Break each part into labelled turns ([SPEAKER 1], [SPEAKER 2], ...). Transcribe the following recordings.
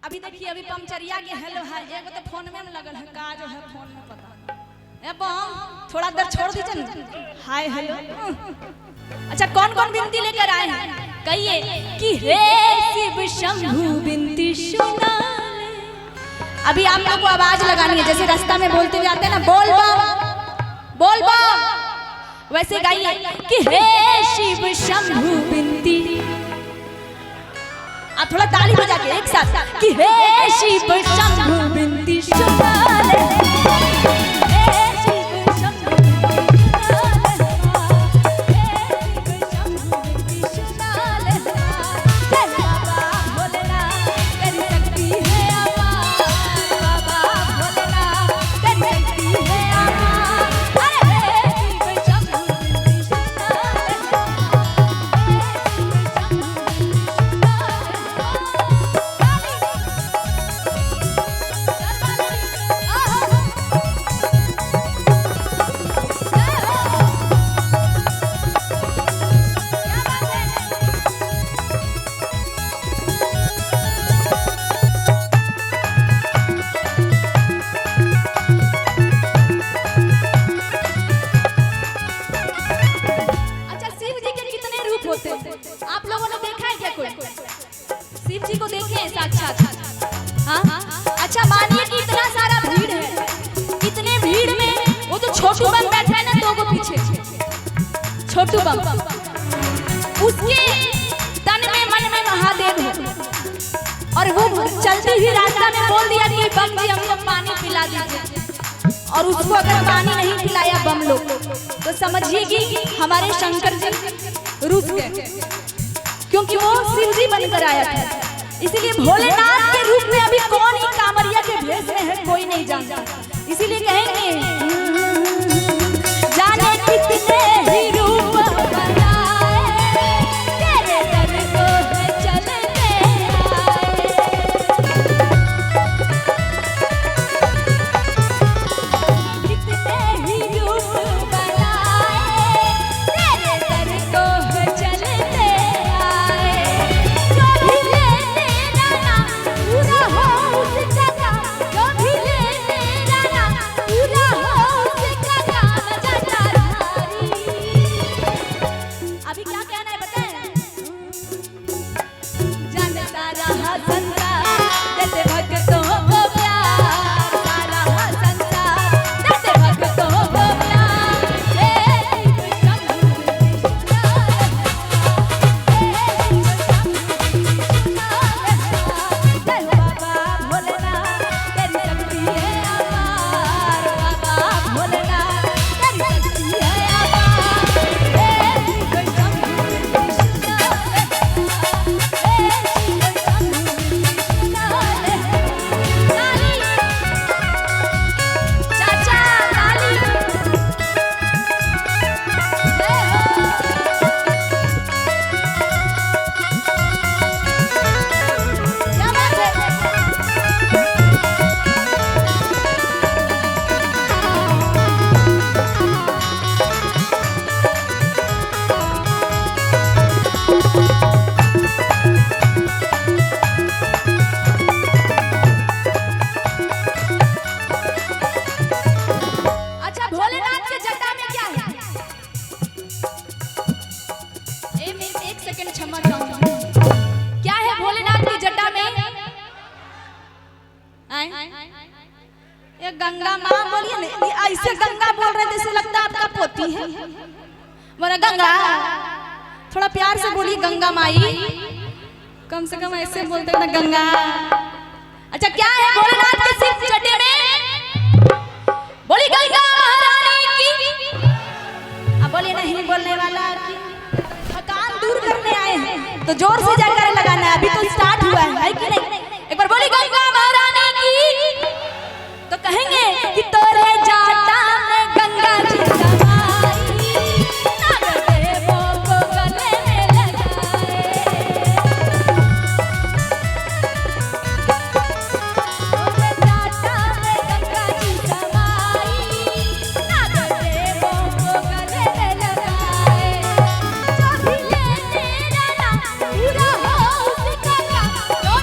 [SPEAKER 1] अभी देखिए अभी पंचरिया के हेलो है एगो तो फोन में लगल है का जो है फोन में पता ए बम थोड़ा देर छोड़ दीजिए हाय हेलो। अच्छा कौन कौन विनती लेकर आए हैं कहिए कि हे शिव शंभु विनती सुना। अभी आप लोग को आवाज लगानी है जैसे रास्ता में बोलते हुए आते हैं ना बोल बम वैसे गाइए कि हे शिव शंभु विनती। आप थोड़ा ताली बजा के एक साथ कि हे शिव शंभु विनती सुना ले। आप लोगों ने देखा है क्या कोई शिव जी को देखे हैं साक्षात? हाँ अच्छा मानिए कि इतना सारा भीड़ है इतने भीड़ में वो तो छोटू बम बैठा है ना दो को पीछे छोटू बम उसके तन में मन में महादेव है और वो चलते ही रास्ता में बोल दिया कि बम जी हमको पानी पिला दीजिए और उसको अगर पानी नहीं पिलाया बम लोग तो समझिए कि हमारे शंकर जी रूस गए क्योंकि वो शिव जी बनकर आया था। इसीलिए भोलेनाथ के रूप में अभी कौन ही कांवरिया के भेष में है कोई नहीं जानता। इसीलिए कहेंगे जाने कितने ही रूप बनाए तेरे दर को है चलते आए। कितने ही रूप बनाए तेरे दर को है चलते आए। जो भी ले तेरा नाम पूरा हो उसका काम जो भी ले तेरा नाम पूरा हो उसका काम जटाधारी। अभी क्या कहना है बताएं जानता रहा संसार जैसे भक्तों को प्यार सारा संसार जैसे भक्तों को प्यार हे शिव शंभु सुना जय बाबा भोलेनाथ तेरी शक्ति है अपार बाबा भोलेनाथ तेरी शक्ति है अपार हे शिव शंभु सुना चाचा लाली क्या बात है। अच्छा भोलेनाथ के जटा में क्या है एक सेकंड क्षमा चाहूंगी क्या है भोलेनाथ की जटा में ये गंगा माँ बोलिए ना ऐसे गंगा बोल रहे जैसे लगता है आपका पोती है बोला गंगा थोड़ा प्यार से बोलिए गंगा माई कम से कम ऐसे बोलते ना गंगा। अच्छा क्या है भोलेनाथ के सिर जटे में बोली गंगा महारानी की। अब बोलिए नहीं बोलने वाला की थकान दूर करने आए हैं तो जोर से जयकारा लगाना है अभी तो स्टार्ट हुआ है कि नहीं। एक बार बोली गंगा महारानी की तो कहेंगे कि तोरे जाटा में गंगा जी समाई नागदेवों को गले में लगाए। तोरे जाटा में गंगा जी समाई नागदेवों को गले में लगाए। जो भी ले तेरा नाम पूरा हो उसका काम जो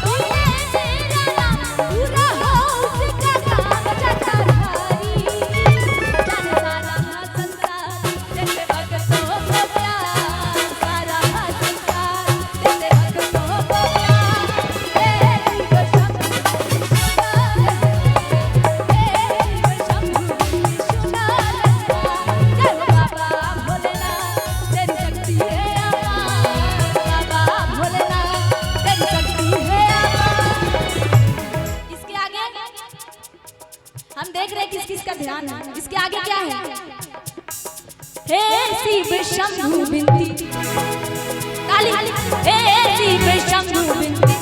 [SPEAKER 1] इसका ध्यान है। इसके आगे क्या है? हे शिव शंभु बिनती काली, हे शिव शंभु बिनती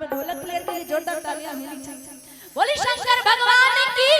[SPEAKER 1] ढोलक प्लेयर के लिए जोरदार तालियां मिली। बोली शंकर भगवान की।